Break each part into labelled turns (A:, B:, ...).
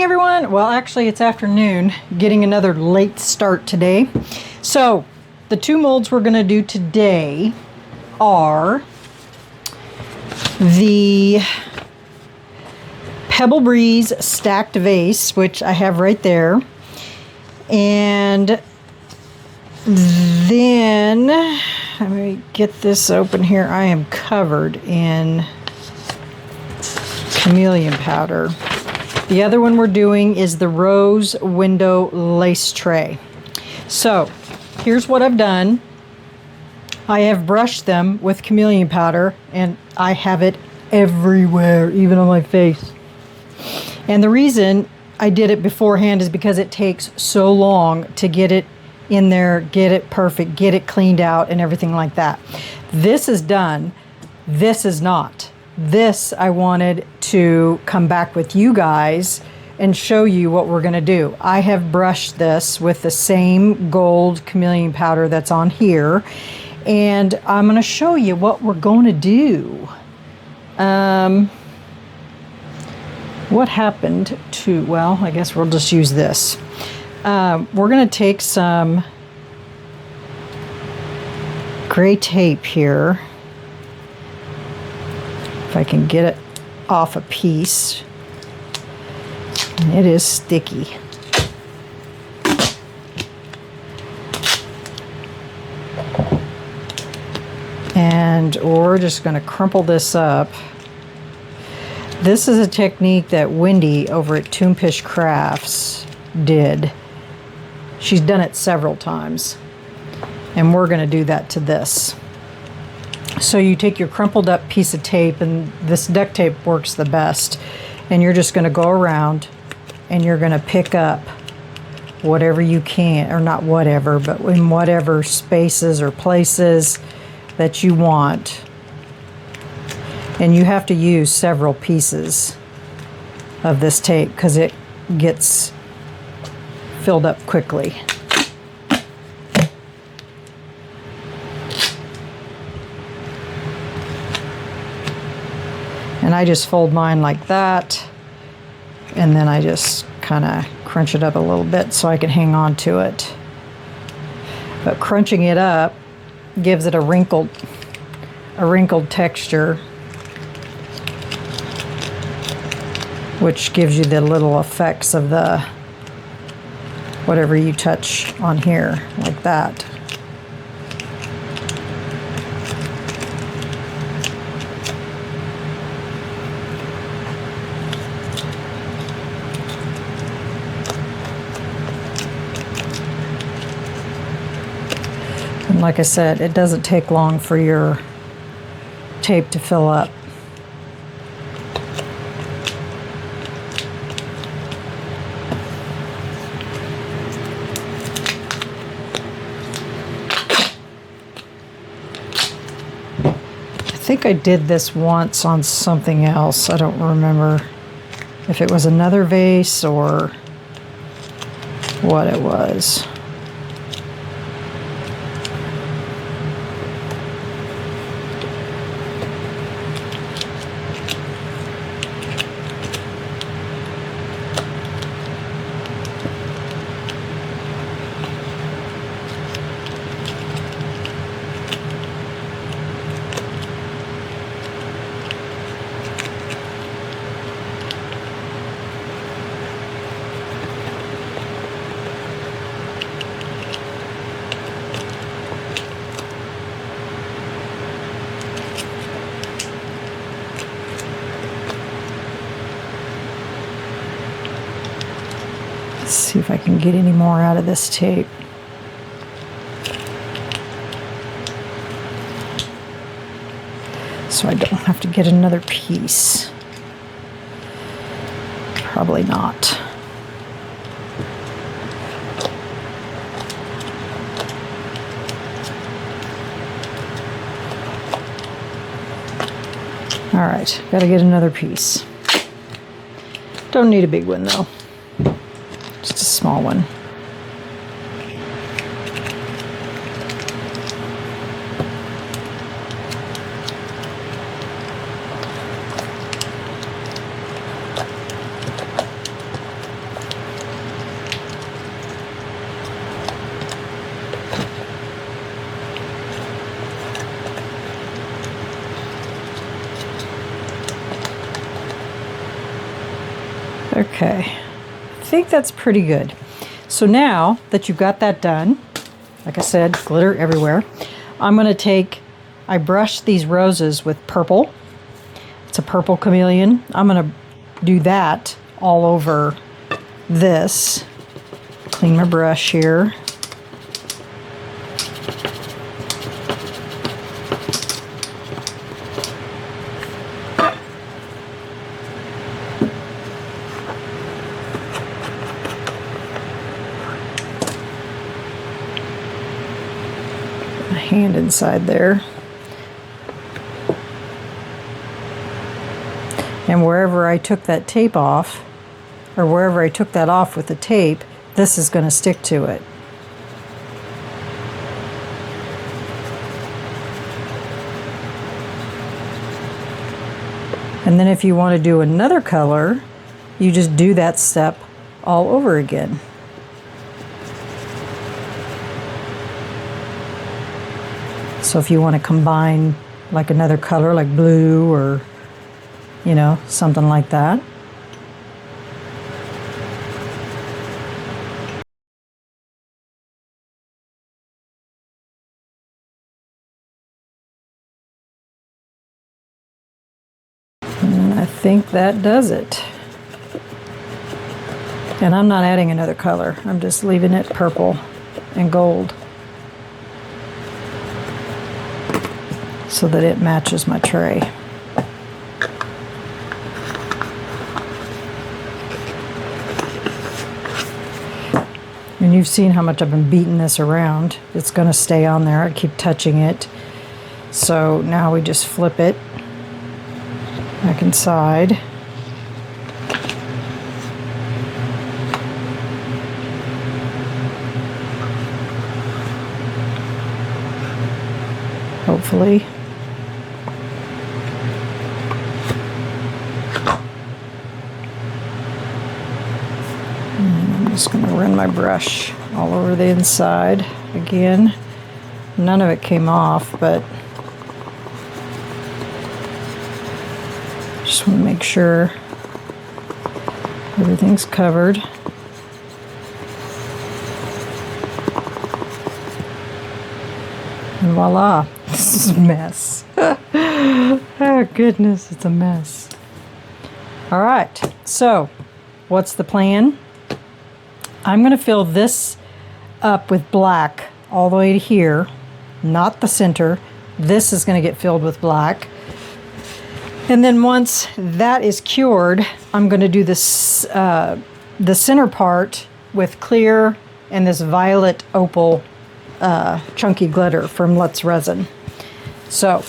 A: morning, everyone. Well, actually, it's afternoon. Getting another late start today. So, the two molds we're going to do today are the Pebble Breeze stacked vase, which I have right there. And then, let me get this open here. I am covered in Chameleon powder. The other one we're doing is the rose window lace tray. So here's what I've done. I have brushed them with Chameleon powder and I have it everywhere, even on my face. And the reason I did it beforehand is because it takes so long to get it in there, get it perfect, get it cleaned out and everything like that. This is done. This is not. This I wanted to come back with you guys and show you what we're going to do. I have brushed this with the same gold Chameleon powder that's on here, and I'm going to show you what we're going to do. What happened to, well, I guess we'll just use this. We're going to take some gray tape here. If I can get it off a piece. It is sticky. And we're just going to crumple this up. This is a technique that Wendy over at Toonpish Crafts did. She's done it several times. And we're going to do that to this. So you take your crumpled up piece of tape, and this duct tape works the best, and you're just going to go around and you're going to pick up whatever you can, or not whatever, but in whatever spaces or places that you want. And you have to use several pieces of this tape because it gets filled up quickly. And I just fold mine like that, and then I just kind of crunch it up a little bit so I can hang on to it. But crunching it up gives it a wrinkled texture, which gives you the little effects of the whatever you touch on here, like that. And like I said, it doesn't take long for your tape to fill up. I think I did this once on something else. I don't remember if it was another vase or what it was. Let's see if I can get any more out of this tape. So I don't have to get another piece. Probably not. All right, gotta get another piece. Don't need a big one though. Just a small one. Okay, I think that's pretty good. So now that you've got that done, like I said, glitter everywhere, I'm going to take, I brushed these roses with purple. It's a purple chameleon. I'm going to do that all over this. Clean my brush here. Hand inside there, and wherever I took that tape off, or wherever I took that off with the tape, this is going to stick to it. And then if you want to do another color, you just do that step all over again. So if you want to combine like another color, like blue or, you know, something like that. And I think that does it. And I'm not adding another color. I'm just leaving it purple and gold, so that it matches my tray. And you've seen how much I've been beating this around. It's going to stay on there. I keep touching it. So now we just flip it back inside. Hopefully. I'm just going to run my brush all over the inside again. None of it came off, but just want to make sure everything's covered. And voila, this is a mess. Oh goodness, it's a mess. All right, so what's the plan? I'm going to fill this up with black all the way to here, not the center. This is going to get filled with black. And then once that is cured, I'm going to do this, the center part with clear and this violet opal chunky glitter from Let's Resin. So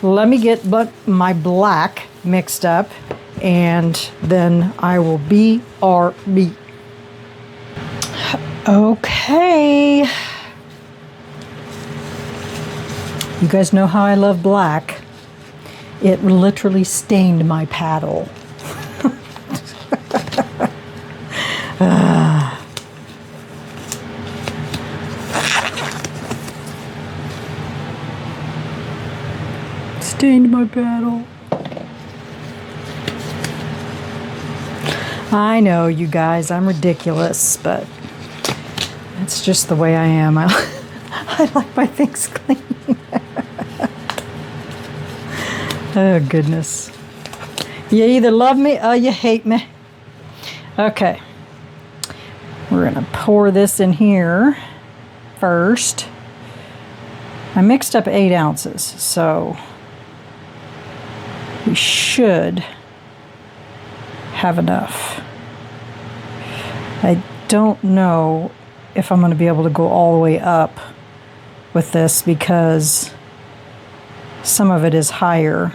A: let me get my black mixed up, and then I will BRB. Okay. You guys know how I love black. It literally stained my paddle. Stained my paddle. I know, you guys, I'm ridiculous, but it's just the way I am. I like my things clean. Oh, goodness. You either love me or you hate me. Okay. We're going to pour this in here first. I mixed up 8 ounces, so we should have enough. I don't know if I'm going to be able to go all the way up with this because some of it is higher.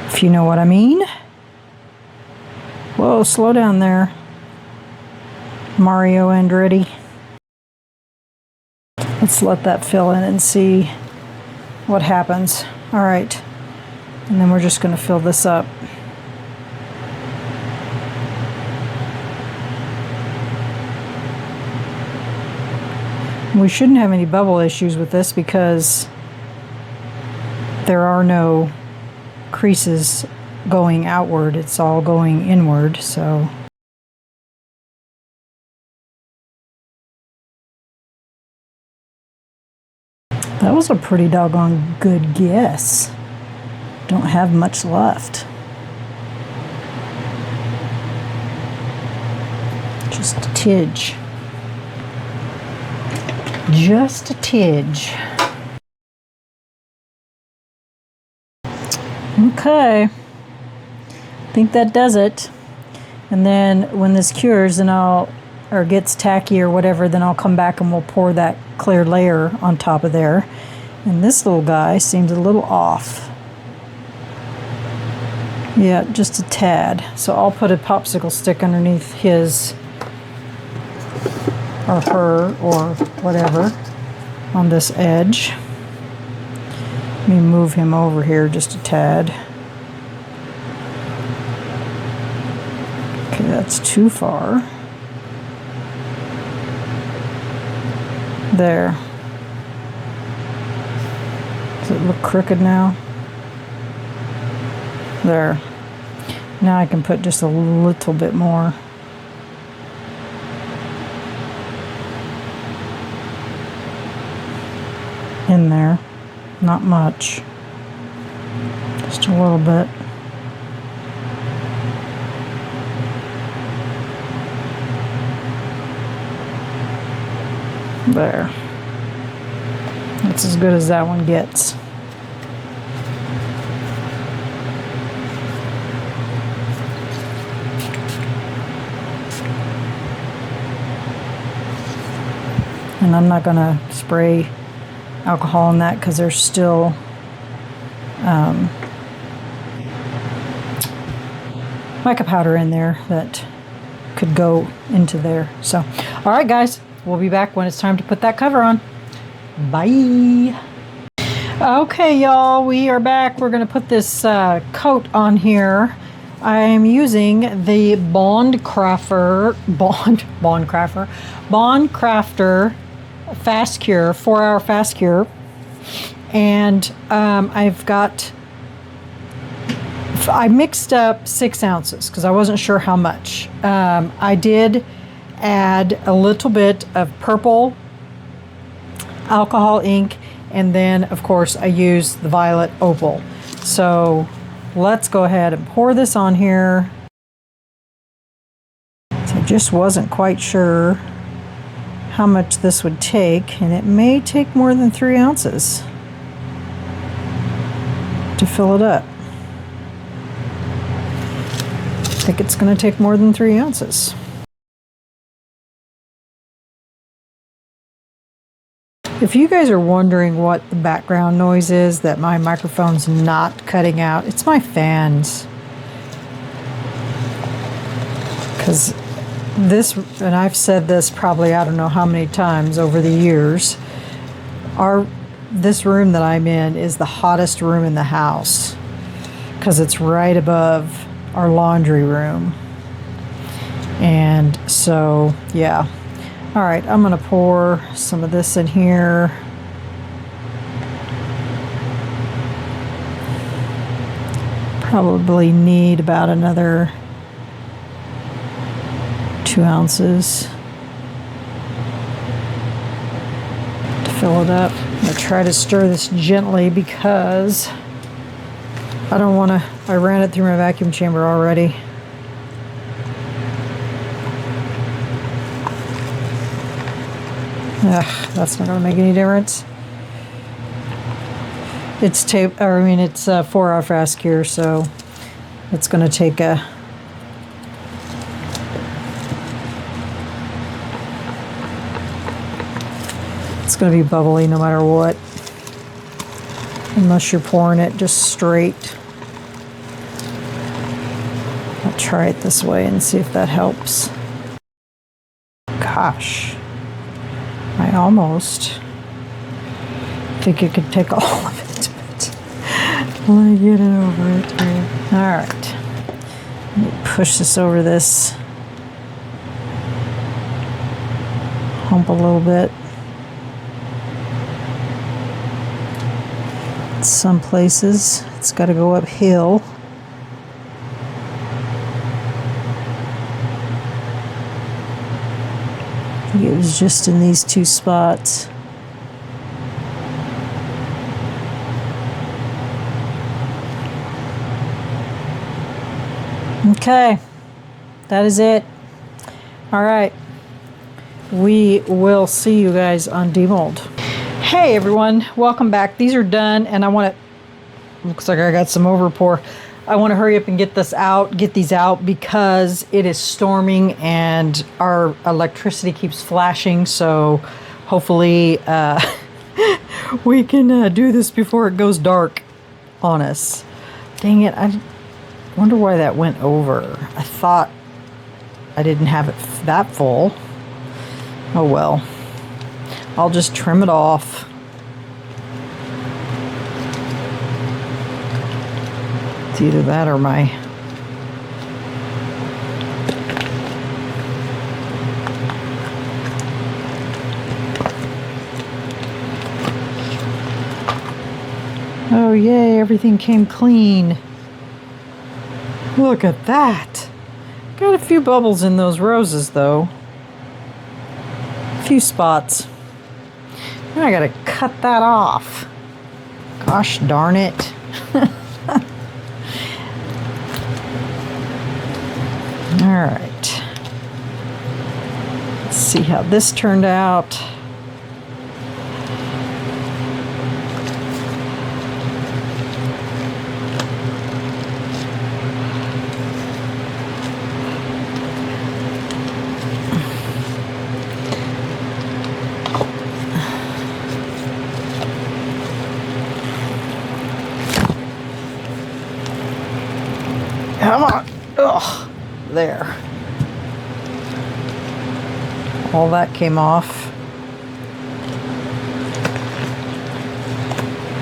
A: If you know what I mean. Whoa, slow down there, Mario Andretti. Let's let that fill in and see what happens. All right, and then we're just going to fill this up. We shouldn't have any bubble issues with this because there are no creases going outward. It's all going inward, so. That was a pretty doggone good guess. Don't have much left. Just a tidge. Just a tidge. Okay. I think that does it. And then when this cures, then or gets tacky or whatever, then I'll come back and we'll pour that clear layer on top of there. And this little guy seems a little off. Yeah, just a tad. So I'll put a popsicle stick underneath his or her or whatever on this edge. Let me move him over here just a tad. Okay, that's too far. There. Does it look crooked now? There. Now I can put just a little bit more. In there. Not much. Just a little bit. There. That's as good as that one gets. And I'm not going to spray alcohol in that because there's still mica powder in there that could go into there. So, all right, guys, we'll be back when it's time to put that cover on. Bye. Okay, y'all, we are back. We're going to put this coat on here. I'm using the Bond Crafter Fast Cure, 4-hour Fast Cure. And I mixed up 6 ounces because I wasn't sure how much. I did add a little bit of purple alcohol ink, and then of course I used the violet opal. So let's go ahead and pour this on here. So I just wasn't quite sure how much this would take, and it may take more than 3 ounces to fill it up. I think it's going to take more than 3 ounces. If you guys are wondering what the background noise is that my microphone's not cutting out, it's my fans. Because this, and I've said this probably I don't know how many times over the years, this room that I'm in is the hottest room in the house because it's right above our laundry room. And so, yeah. All right, I'm going to pour some of this in here. Probably need about another 2 ounces to fill it up. I'm going to try to stir this gently because I don't want to, I ran it through my vacuum chamber already. Ugh, that's not going to make any difference. It's tape, or I mean, it's a 4-hour Fast Cure, so it's going to take a. It's going to be bubbly no matter what, unless you're pouring it just straight. I'll try it this way and see if that helps. Gosh. I almost think you could take all of it, but let me get it over it here. All right, let me push this over this hump a little bit. Some places it's got to go uphill. I think it was just in these two spots. Okay, that is it. All right, we will see you guys on demold. Hey everyone, welcome back. These are done, and I want to, looks like I got some overpour. I want to hurry up and get these out because it is storming and our electricity keeps flashing. So hopefully we can do this before it goes dark on us. Dang it, I wonder why that went over. I thought I didn't have it that full. Oh well. I'll just trim it off. It's either that or my oh yay, everything came clean. Look at that. Got a few bubbles in those roses though. A few spots. Now I gotta cut that off. Gosh darn it. All right. Let's see how this turned out. Come on. Ugh. There. All that came off.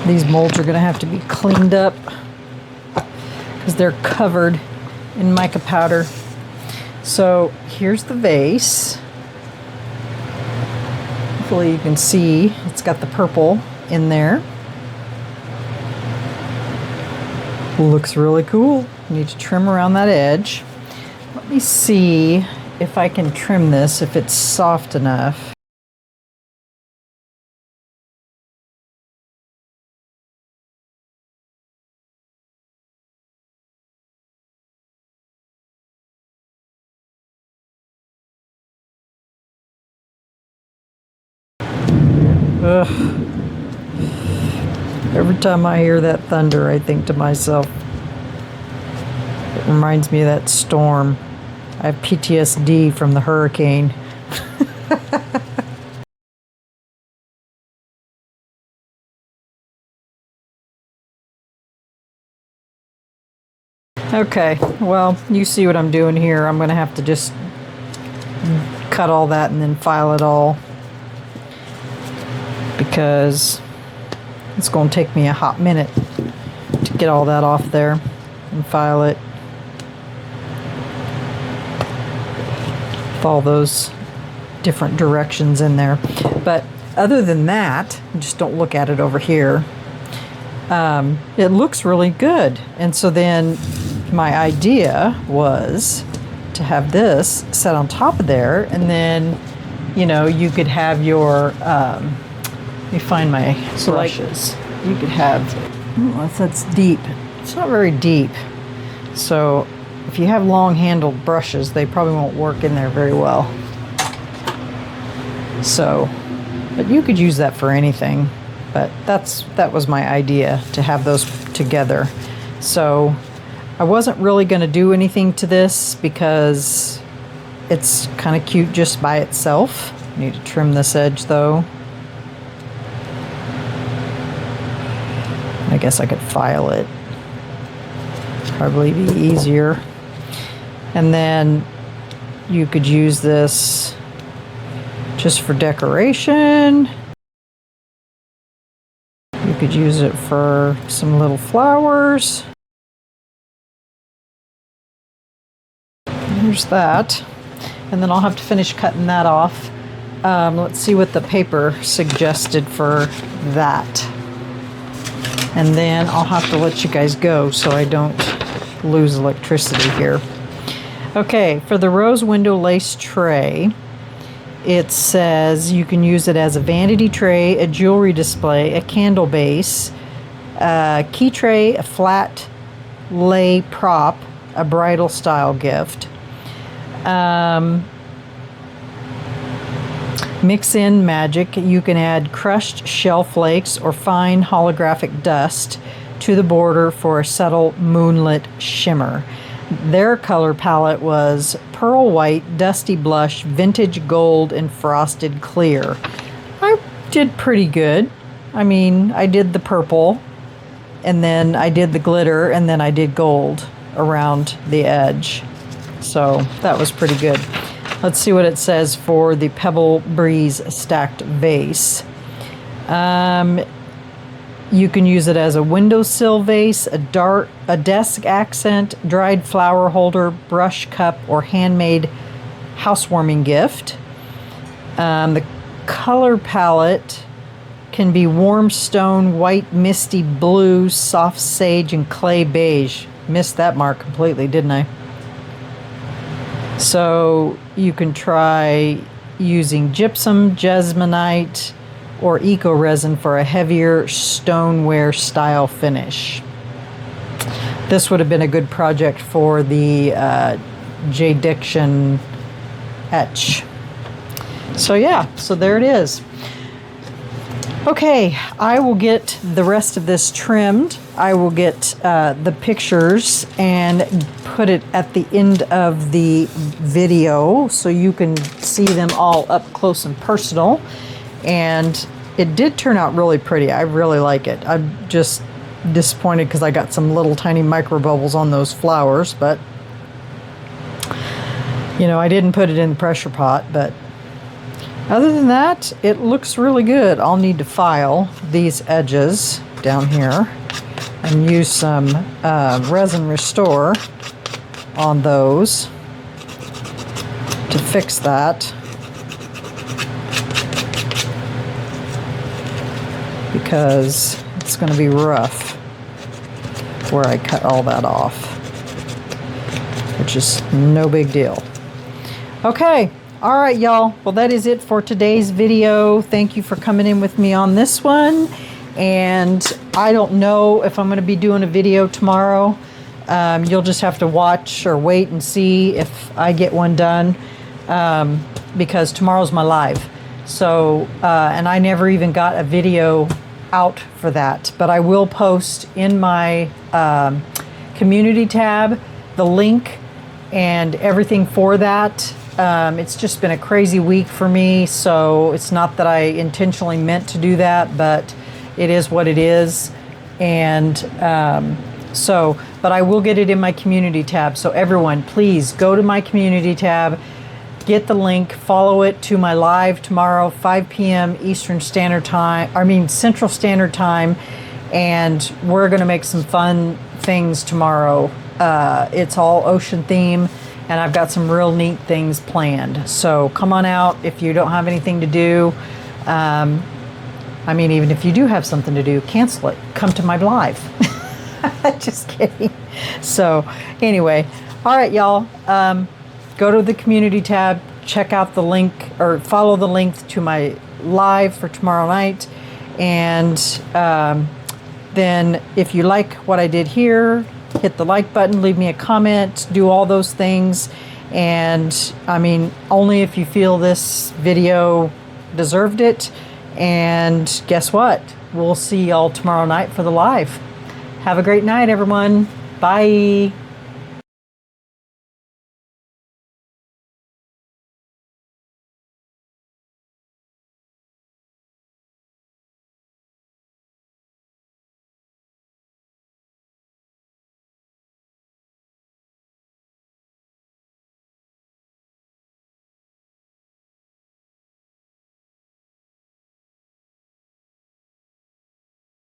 A: These molds are going to have to be cleaned up because they're covered in mica powder. So here's the vase. Hopefully you can see it's got the purple in there. Looks really cool. Need to trim around that edge. Let me see if I can trim this, if it's soft enough. Ugh. Every time I hear that thunder, I think to myself, it reminds me of that storm. I have PTSD from the hurricane. Okay, well, you see what I'm doing here. I'm going to have to just cut all that and then file it all, because it's going to take me a hot minute to get all that off there and file it. With all those different directions in there. But other than that, just don't look at it over here. It looks really good. And so then my idea was to have this set on top of there, and then, you know, you could have your, let me find my brushes. You could have, oh, that's deep. It's not very deep. So if you have long-handled brushes, they probably won't work in there very well. So, but you could use that for anything. But that was my idea, to have those together. So I wasn't really going to do anything to this because it's kind of cute just by itself. I need to trim this edge though. I guess I could file it. Probably be easier. And then you could use this just for decoration. You could use it for some little flowers. There's that. And then I'll have to finish cutting that off. Let's see what the paper suggested for that. And then I'll have to let you guys go so I don't lose electricity here. Okay, for the rose window lace tray, it says you can use it as a vanity tray, a jewelry display, a candle base, a key tray, a flat lay prop, a bridal style gift. Mix in magic. You can add crushed shell flakes or fine holographic dust to the border for a subtle moonlit shimmer. Their color palette was pearl white, dusty blush, vintage gold, and frosted clear. I did pretty good. I mean, I did the purple, and then I did the glitter, and then I did gold around the edge. So that was pretty good. Let's see what it says for the Pebble Breeze stacked vase. You can use it as a windowsill vase, a desk accent, dried flower holder, brush cup, or handmade housewarming gift. The color palette can be warm stone, white, misty blue, soft sage, and clay beige. Missed that mark completely, didn't I? So you can try using gypsum, jasmonite, or eco resin for a heavier stoneware style finish. This would have been a good project for the J. Diction etch. So yeah, so there it is. Okay, I will get the rest of this trimmed. I will get the pictures and put it at the end of the video so you can see them all up close and personal. And it did turn out really pretty. I really like it. I'm just disappointed because I got some little tiny micro bubbles on those flowers, but you know, I didn't put it in the pressure pot, but other than that, it looks really good. I'll need to file these edges down here and use some Resin Restore on those to fix that, because it's going to be rough where I cut all that off, which is no big deal. Okay. All right, y'all. Well, that is it for today's video. Thank you for coming in with me on this one. And I don't know if I'm going to be doing a video tomorrow. You'll just have to watch or wait and see if I get one done, because tomorrow's my live. So, and I never even got a video out for that. But I will post in my community tab the link and everything for that. It's just been a crazy week for me, so it's not that I intentionally meant to do that, but it is what it is. And but I will get it in my community tab. So everyone, please go to my community tab, get the link, follow it to my live tomorrow, 5 p.m. Eastern Standard Time, Central Standard Time, and we're gonna make some fun things tomorrow. It's all ocean theme, and I've got some real neat things planned. So come on out if you don't have anything to do. Even if you do have something to do, cancel it. Come to my live. Just kidding. So anyway, all right, y'all. Go to the community tab, check out the link, or follow the link to my live for tomorrow night. And then if you like what I did here, hit the like button, leave me a comment, do all those things. And only if you feel this video deserved it. And guess what? We'll see y'all tomorrow night for the live. Have a great night, everyone. Bye.